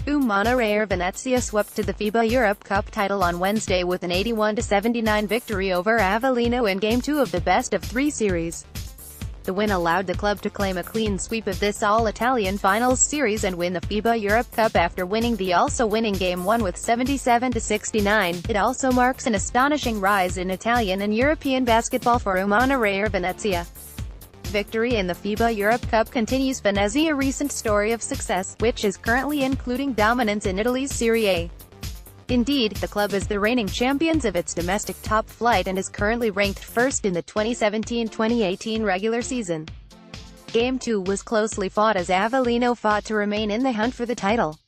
Umana Reyer Venezia swept to the FIBA Europe Cup title on Wednesday with an 81-79 victory over Avellino in Game 2 of the best-of-3 series. The win allowed the club to claim a clean sweep of this all-Italian finals series and win the FIBA Europe Cup after winning the also-winning Game 1 with 77-69. It also marks an astonishing rise in Italian and European basketball for Umana Reyer Venezia. Victory in the FIBA Europe Cup continues Venezia's recent story of success, which is currently including dominance in Italy's Serie A. Indeed, the club is the reigning champions of its domestic top flight and is currently ranked first in the 2017-2018 regular season. Game 2 was closely fought as Avellino fought to remain in the hunt for the title.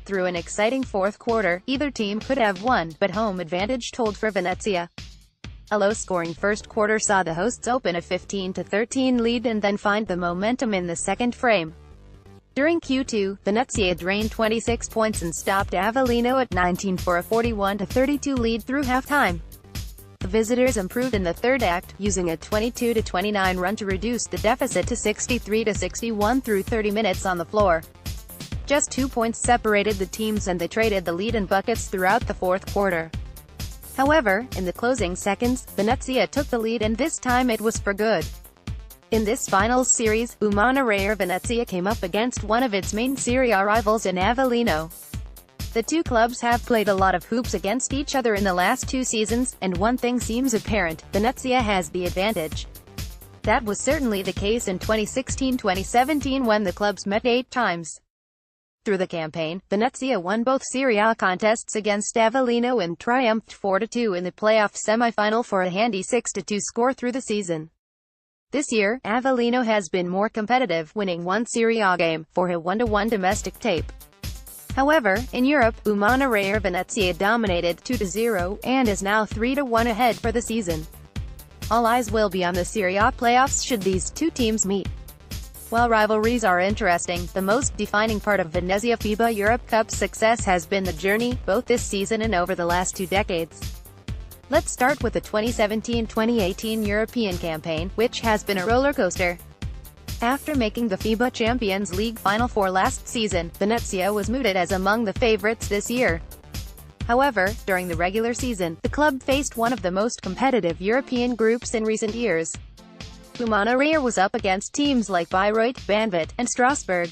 Through an exciting fourth quarter, either team could have won, but home advantage told for Venezia. A low-scoring first quarter saw the hosts open a 15-13 lead and then find the momentum in the second frame. During Q2, Venezia drained 26 points and stopped Avellino at 19 for a 41-32 lead through halftime. The visitors improved in the third act, using a 22-29 run to reduce the deficit to 63-61 through 30 minutes on the floor. Just 2 points separated the teams and they traded the lead in buckets throughout the fourth quarter. However, in the closing seconds, Venezia took the lead and this time it was for good. In this finals series, Umana Reyer Venezia came up against one of its main Serie A rivals in Avellino. The two clubs have played a lot of hoops against each other in the last 2 seasons, and one thing seems apparent: Venezia has the advantage. That was certainly the case in 2016-2017 when the clubs met 8 times. Through the campaign, Venezia won both Serie A contests against Avellino and triumphed 4-2 in the playoff semi-final for a handy 6-2 score through the season. This year, Avellino has been more competitive, winning 1 Serie A game, for a 1-1 domestic tape. However, in Europe, Umana Reyer Venezia dominated 2-0, and is now 3-1 ahead for the season. All eyes will be on the Serie A playoffs should these two teams meet. While rivalries are interesting, the most defining part of Venezia FIBA Europe Cup success has been the journey, both this season and over the last 2 decades. Let's start with the 2017-2018 European campaign, which has been a roller coaster. After making the FIBA Champions League Final Four last season, Venezia was mooted as among the favorites this year. However, during the regular season, the club faced one of the most competitive European groups in recent years. Umana Reyer was up against teams like Bayreuth, Banvit, and Strasbourg.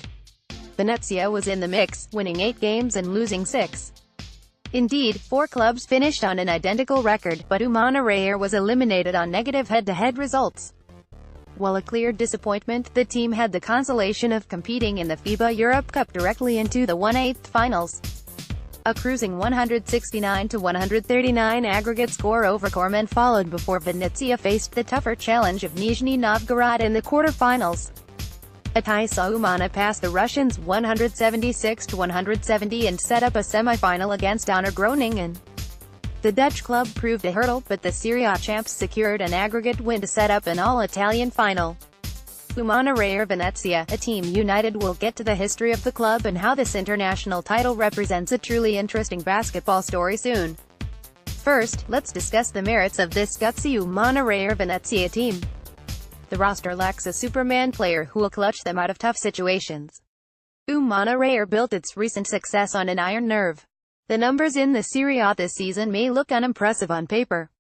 Venezia was in the mix, winning 8 games and losing 6. Indeed, 4 clubs finished on an identical record, but Umana Reyer was eliminated on negative head-to-head results. While a clear disappointment, the team had the consolation of competing in the FIBA Europe Cup directly into the 1/8 finals. A cruising 169-139 aggregate score over Cormen followed before Venezia faced the tougher challenge of Nizhny Novgorod in the quarter-finals. A tie saw Umana pass the Russians 176-170 and set up a semi-final against Honor Groningen. The Dutch club proved a hurdle, but the Serie A champs secured an aggregate win to set up an all-Italian final. Umana Reyer Venezia, a team united. Will get to the history of the club and how this international title represents a truly interesting basketball story soon. First, let's discuss the merits of this gutsy Umana Reyer Venezia team. The roster lacks a Superman player who will clutch them out of tough situations. Umana Reyer built its recent success on an iron nerve. The numbers in the Serie A this season may look unimpressive on paper.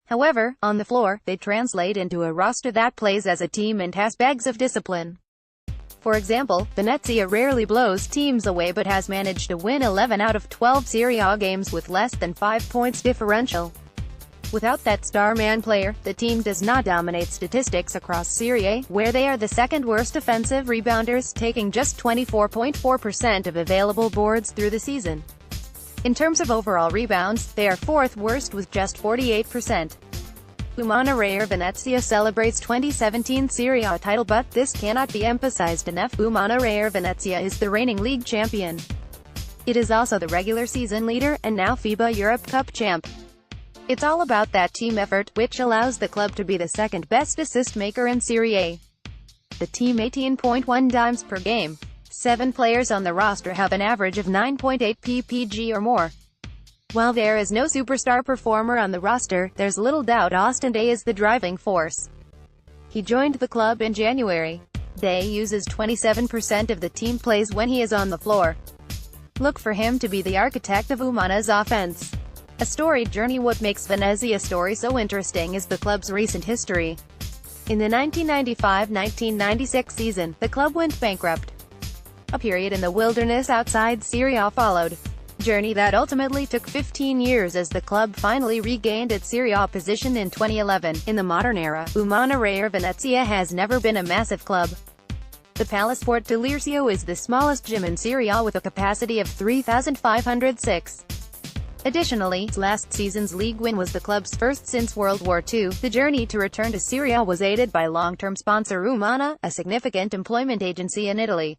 However, on the floor, they translate into a roster that plays as a team and has bags of discipline. For example, Venezia rarely blows teams away but has managed to win 11 out of 12 Serie A games with less than 5 points differential. Without that star-man player, the team does not dominate statistics across Serie A, where they are the second-worst offensive rebounders, taking just 24.4% of available boards through the season. In terms of overall rebounds, they are 4th worst with just 48%. Umana Reyer Venezia celebrates 2017 Serie A title, but this cannot be emphasized enough. Umana Reyer Venezia is the reigning league champion. It is also the regular season leader, and now FIBA Europe Cup champ. It's all about that team effort, which allows the club to be the second best assist maker in Serie A. The team 18.1 dimes per game. 7 players on the roster have an average of 9.8 ppg or more. While there is no superstar performer on the roster, there's little doubt Austin Day is the driving force. He joined the club in January. Day uses 27% of the team plays when he is on the floor. Look for him to be the architect of Umana's offense. A storied journey. What makes Venezia's story so interesting is the club's recent history. In the 1995-1996 season, the club went bankrupt. A period in the wilderness outside Serie A followed. Journey that ultimately took 15 years as the club finally regained its Serie A position in 2011. In the modern era, Umana Reyer Venezia has never been a massive club. The Palasport de Lircio is the smallest gym in Serie A with a capacity of 3,506. Additionally, last season's league win was the club's first since World War II. The journey to return to Serie A was aided by long-term sponsor Umana, a significant employment agency in Italy.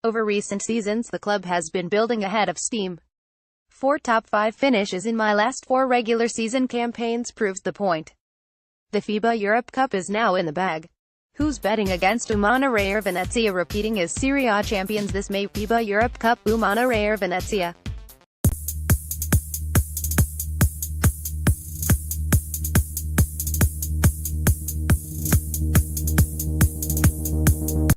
Over recent seasons, the club has been building ahead of steam. 4 top 5 finishes in my last 4 regular season campaigns proves the point. The FIBA Europe Cup is now in the bag. Who's betting against Umana Reyer Venezia repeating as Serie A champions this May? FIBA Europe Cup, Umana Reyer Venezia.